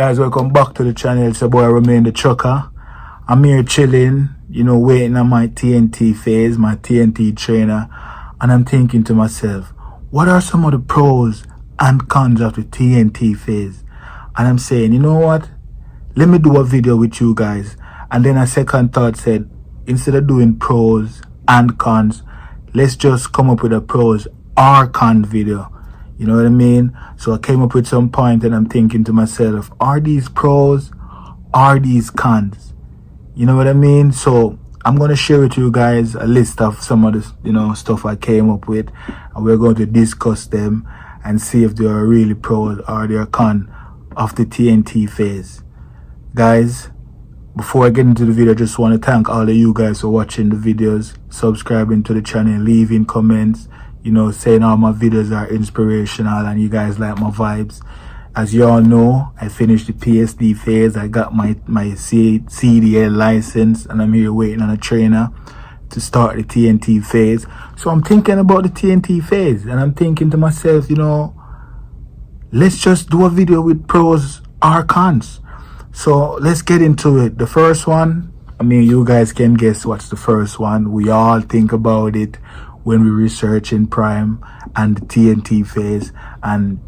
Guys, welcome back to the channel. It's your boy Remain the Trucker. I'm here chilling, waiting on my TNT phase, my TNT trainer, and I'm thinking to myself, what are some of the pros and cons of the TNT phase? And I'm saying, you know what? Let me do a video with you guys. And then a second thought said, instead of doing pros and cons, let's just come up with a pros or con video. You know what I mean? So I came up with some point and I'm thinking to myself, are these pros? Are these cons? You know what I mean? So I'm going to share with you guys a list of some of the stuff I came up with, and we're going to discuss them and see if they are really pros or they are con of the TNT phase. Guys, before I get into the video, I just want to thank all of you guys for watching the videos, subscribing to the channel, leaving comments, saying all my videos are inspirational and you guys like my vibes. As you all know, I finished the PSD phase. I got my CDL license and I'm here waiting on a trainer to start the TNT phase. So I'm thinking about the TNT phase and I'm thinking to myself, let's just do a video with pros or cons. So let's get into it. The first one, you guys can guess what's the first one. We all think about it when we research in Prime and the TNT phase, and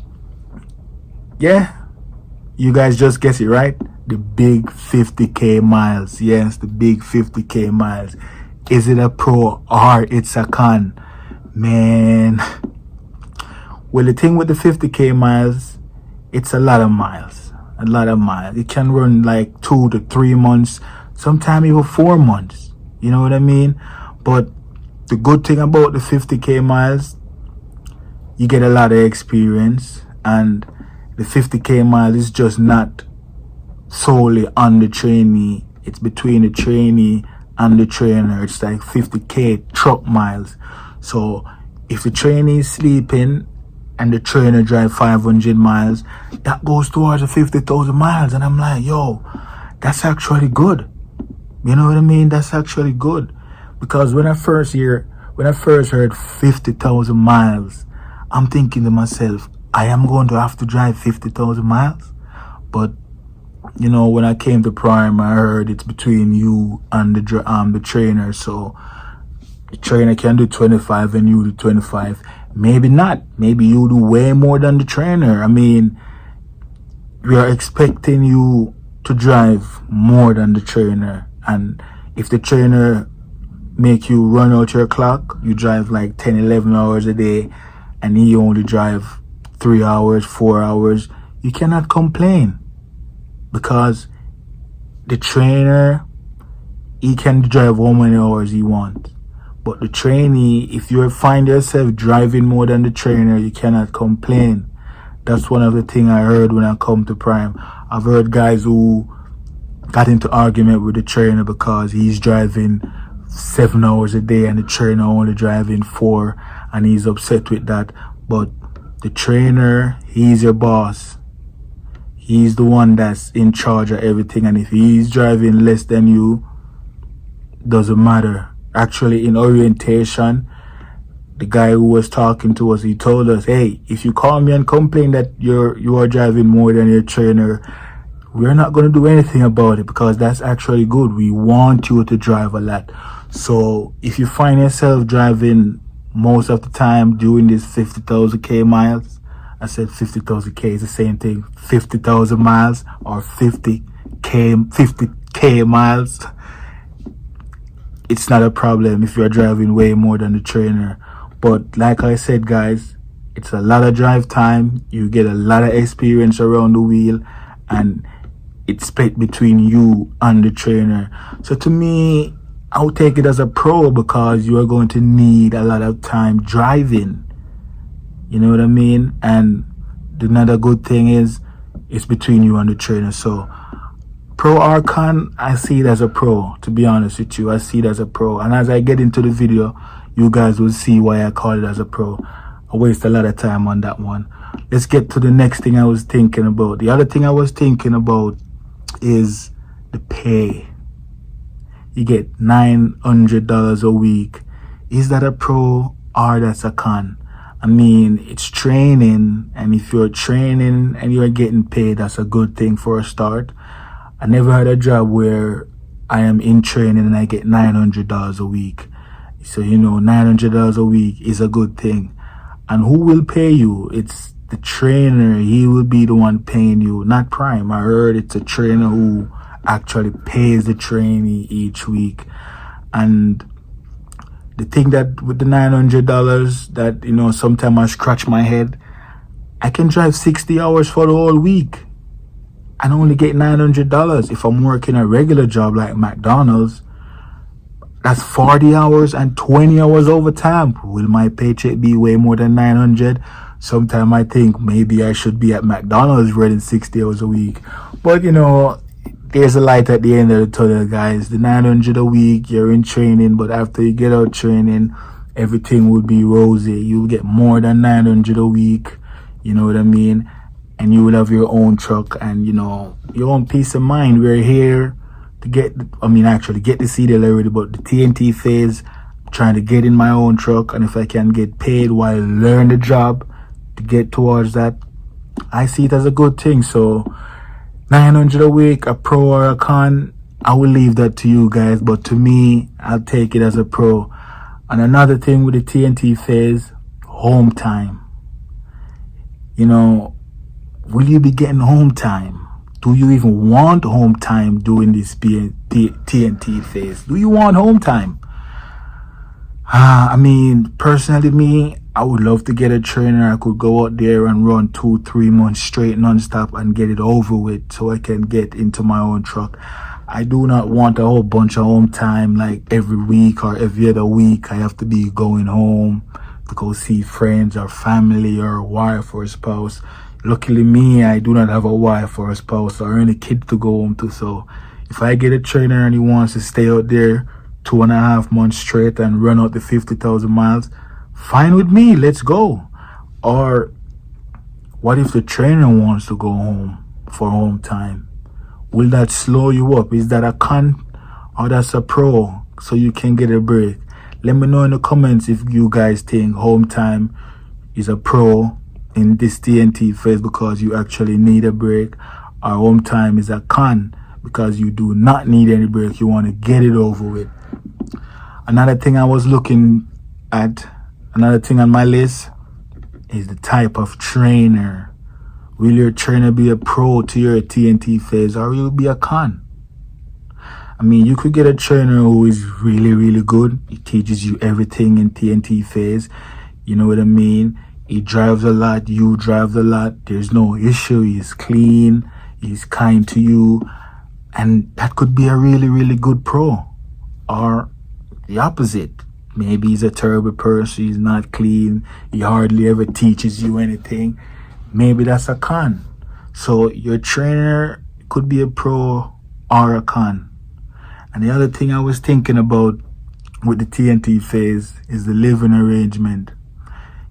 yeah, you guys just guess it right. The big 50k miles. Yes, the big 50k miles. Is it a pro or it's a con? Man, well, the thing with the 50k miles, it's a lot of miles. A lot of miles. It can run like 2 to 3 months, sometimes even 4 months. You know what I mean? But the good thing about the 50k miles, you get a lot of experience, and the 50k miles is just not solely on the trainee. It's between the trainee and the trainer. It's like 50k truck miles. So if the trainee is sleeping and the trainer drive 500 miles, that goes towards the 50,000 miles. And I'm like, yo, that's actually good. You know what I mean? That's actually good. Because when I first heard 50,000 miles, I'm thinking to myself, I am going to have to drive 50,000 miles. But when I came to Prime, I heard it's between you and the trainer. So the trainer can do 25 and you do 25. Maybe not. Maybe you do way more than the trainer. We are expecting you to drive more than the trainer. And if the trainer make you run out your clock, you drive like 10, 11 hours a day, and he only drive 3 hours, 4 hours, you cannot complain, because the trainer, he can drive how many hours he wants. But the trainee, if you find yourself driving more than the trainer, you cannot complain. That's one of the things I heard when I come to Prime. I've heard guys who got into argument with the trainer because he's driving 7 hours a day and the trainer only driving 4, and he's upset with that. But the trainer, he's your boss. He's the one that's in charge of everything, and if he's driving less than you, doesn't matter. Actually, in orientation, the guy who was talking to us, he told us, hey, if you call me and complain that you are driving more than your trainer, we're not going to do anything about it, because that's actually good. We want you to drive a lot. So if you find yourself driving most of the time doing this 50,000k miles, I said 50,000k is the same thing, 50,000 miles or 50k miles, it's not a problem if you're driving way more than the trainer. But like I said, guys, it's a lot of drive time. You get a lot of experience around the wheel, and it's split between you and the trainer. So to me, I'll take it as a pro, because you are going to need a lot of time driving. You know what I mean? And another good thing is, it's between you and the trainer. So pro or con, I see it as a pro, to be honest with you. I see it as a pro. And as I get into the video, you guys will see why I call it as a pro. I waste a lot of time on that one. Let's get to the next thing I was thinking about. The other thing I was thinking about is the pay. You get $900 a week. Is that a pro or that's a con? I mean, it's training, and if you're training and you're getting paid, that's a good thing for a start. I never had a job where I am in training and I get $900 a week. So, $900 a week is a good thing. And who will pay you? It's the trainer. He will be the one paying you, not Prime. I heard it's a trainer who actually pays the trainee each week. And the thing that with the $900 that, sometimes I scratch my head, I can drive 60 hours for the whole week and only get $900. If I'm working a regular job like McDonald's, that's 40 hours and 20 hours overtime. Will my paycheck be way more than 900? Sometimes I think maybe I should be at McDonald's running 60 hours a week. But, there's a light at the end of the tunnel, guys. The 900 a week, you're in training, but after you get out training, everything will be rosy. You'll get more than 900 a week, you know what I mean? And you will have your own truck and, your own peace of mind. We're here to get to see the already, but the TNT phase, I'm trying to get in my own truck, and if I can get paid while I learn the job to get towards that, I see it as a good thing. So 900 a week, a pro or a con, I will leave that to you guys, but to me, I'll take it as a pro. And another thing with the TNT phase, home time. Will you be getting home time? Do you even want home time during this TNT phase? Do you want home time? Personally, me, I would love to get a trainer. I could go out there and run 2-3 months straight non-stop and get it over with so I can get into my own truck. I do not want a whole bunch of home time like every week or every other week. I have to be going home to go see friends or family or a wife or a spouse. Luckily me, I do not have a wife or a spouse or any kid to go home to. So if I get a trainer and he wants to stay out there 2.5 months straight and run out the 50,000 miles, fine with me, let's go. Or what if the trainer wants to go home for home time? Will that slow you up? Is that a con or that's a pro so you can get a break? Let me know in the comments if you guys think home time is a pro in this TNT phase because you actually need a break, or home time is a con because you do not need any break. You want to get it over with. Another thing I was looking at, another thing on my list is the type of trainer. Will your trainer be a pro to your TNT phase, or will you be a con? You could get a trainer who is really, really good. He teaches you everything in TNT phase. You know what I mean? He drives a lot, you drive a lot. There's no issue. He's clean. He's kind to you. And that could be a really, really good pro. Or the opposite. Maybe he's a terrible person. He's not clean. He hardly ever teaches you anything. Maybe that's a con. So your trainer could be a pro or a con. And the other thing I was thinking about with the TNT phase is the living arrangement.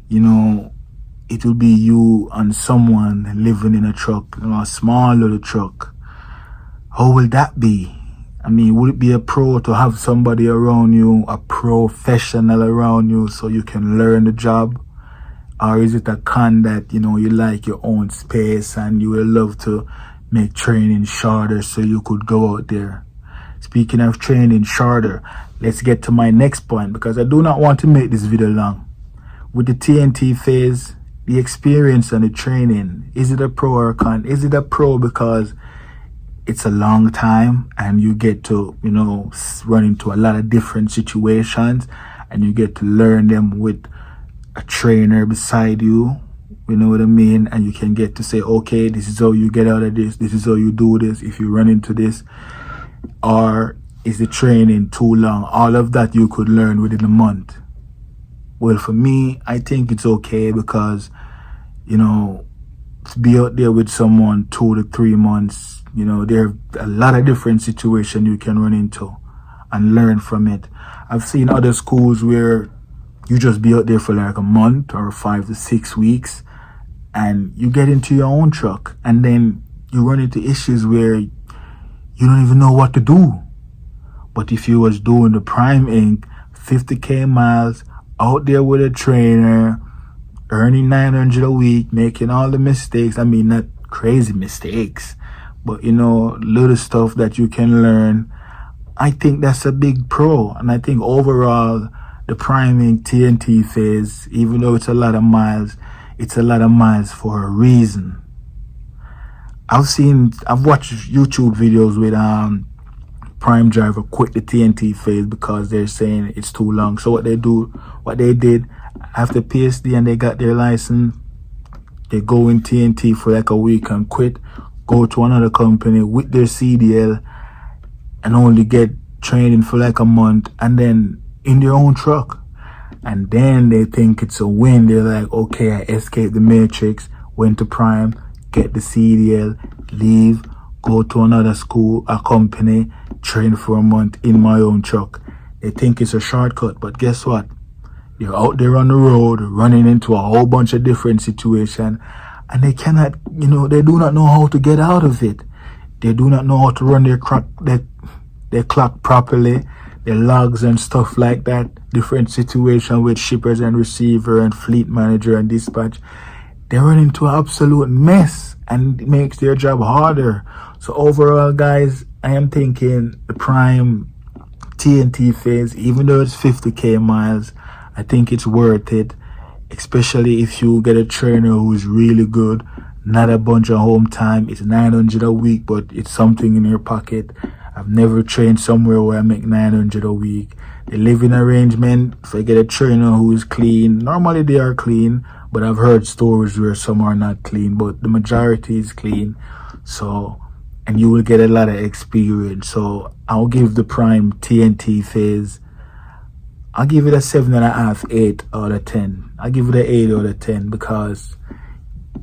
It will be you and someone living in a truck, a small little truck. How will that be? Would it be a pro to have somebody around you, a professional around you so you can learn the job? Or is it a con that, you like your own space and you will love to make training shorter so you could go out there? Speaking of training shorter, let's get to my next point because I do not want to make this video long. With the TNT phase, the experience and the training, is it a pro or a con? Is it a pro because it's a long time and you get to, run into a lot of different situations and you get to learn them with a trainer beside you, you know what I mean? And you can get to say, okay, this is how you get out of this. This is how you do this if you run into this. Or is the training too long? All of that you could learn within a month. Well, for me, I think it's okay because, to be out there with someone 2 to 3 months, there are a lot of different situations you can run into and learn from it. I've seen other schools where you just be out there for like a month or 5 to 6 weeks and you get into your own truck and then you run into issues where you don't even know what to do. But if you was doing the Prime Inc 50K miles out there with a trainer, earning 900 a week, making all the mistakes. I mean, not crazy mistakes, but you know, little stuff that you can learn. I think that's a big pro. And I think overall, the Prime Inc TNT phase, even though it's a lot of miles, it's a lot of miles for a reason. I've watched YouTube videos with Prime driver quit the TNT phase because they're saying it's too long. So what they did after PSD and they got their license, they go in TNT for like a week and quit, go to another company with their CDL and only get training for like a month and then in their own truck. And then they think it's a win. They're like, okay, I escaped the matrix, went to Prime, get the CDL, leave, go to another school, a company, train for a month in my own truck. They think it's a shortcut, but guess what? They're out there on the road, running into a whole bunch of different situations, and they cannot, you know, they do not know how to get out of it. They do not know how to run their clock properly, their logs and stuff like that. Different situation with shippers and receiver and fleet manager and dispatch. They run into an absolute mess and it makes their job harder. So overall, guys, I am thinking the Prime TNT phase, even though it's 50k miles, I think it's worth it, especially if you get a trainer who's really good, not a bunch of home time. It's 900 a week, but it's something in your pocket. I've never trained somewhere where I make 900 a week. The living arrangement, if I get a trainer who is clean, normally they are clean, but I've heard stories where some are not clean, but the majority is clean. So, and you will get a lot of experience. So I'll give the Prime TNT phase, I'll give it a 7.5, 8 out of 10. I'll give it an 8 out of 10 because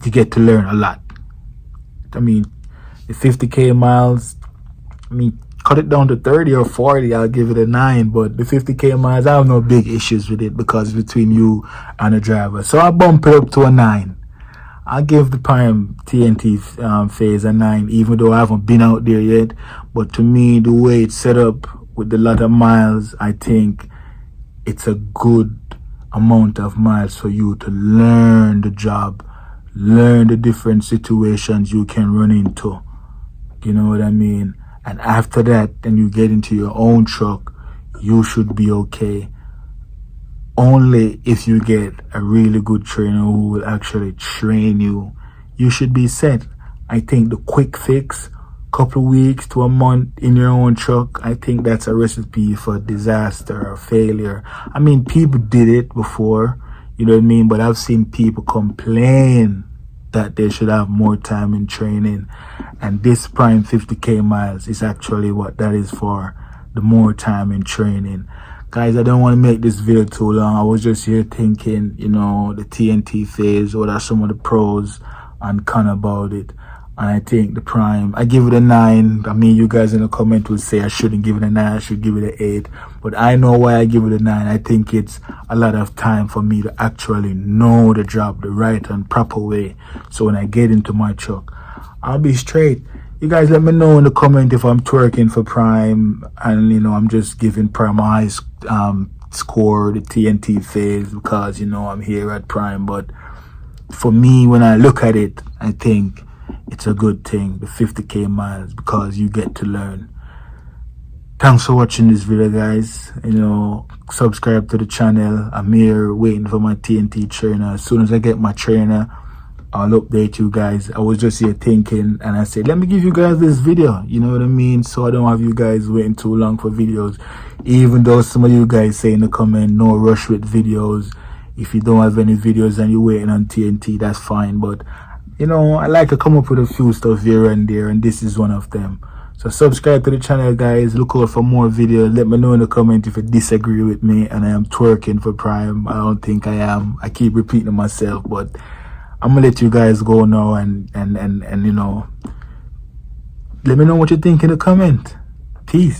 you get to learn a lot. I mean, the 50k miles, I mean, cut it down to 30 or 40, I'll give it a 9. But the 50k miles, I have no big issues with it because it's between you and the driver. So I'll bump it up to a 9. I'll give the Prime TNT phase a 9, even though I haven't been out there yet. But to me, the way it's set up with the lot of miles, I think it's a good amount of miles for you to learn the job, learn the different situations you can run into. You know what I mean? And after that, then you get into your own truck, you should be okay. Only if you get a really good trainer who will actually train you, you should be set. I think the quick fix, couple of weeks to a month in your own truck, I think that's a recipe for disaster or failure. I mean, people did it before, you know what I mean? But I've seen people complain that they should have more time in training. And this Prime 50k miles is actually what that is for, the more time in training. Guys, I don't want to make this video too long. I was just here thinking, you know, the TNT phase, what are some of the pros and cons about it. And I think the Prime, I give it a 9. I mean, you guys in the comment will say I shouldn't give it a 9, I should give it an 8. But I know why I give it a 9. I think it's a lot of time for me to actually know the job the right and proper way. So when I get into my truck, I'll be straight. You guys let me know in the comment if I'm twerking for Prime and, you know, I'm just giving Prime a high score, the TNT phase, because, you know, I'm here at Prime. But for me, when I look at it, I think it's a good thing, the 50k miles, because you get to learn. Thanks for watching this video, guys. You know, subscribe to the channel. I'm here waiting for my TNT trainer. As soon as I get my trainer, I'll update you guys. I was just here thinking and I said, let me give you guys this video, you know what I mean? So I don't have you guys waiting too long for videos. Even though some of you guys say in the comment, no rush with videos. If you don't have any videos and you're waiting on TNT, that's fine. But you know, I like to come up with a few stuff here and there, and this is one of them. So subscribe to the channel, guys. Look out for more videos. Let me know in the comment if you disagree with me and I am twerking for Prime. I don't think I am. I keep repeating myself, but I'm gonna let you guys go now and you know, let me know what you think in the comment. Peace.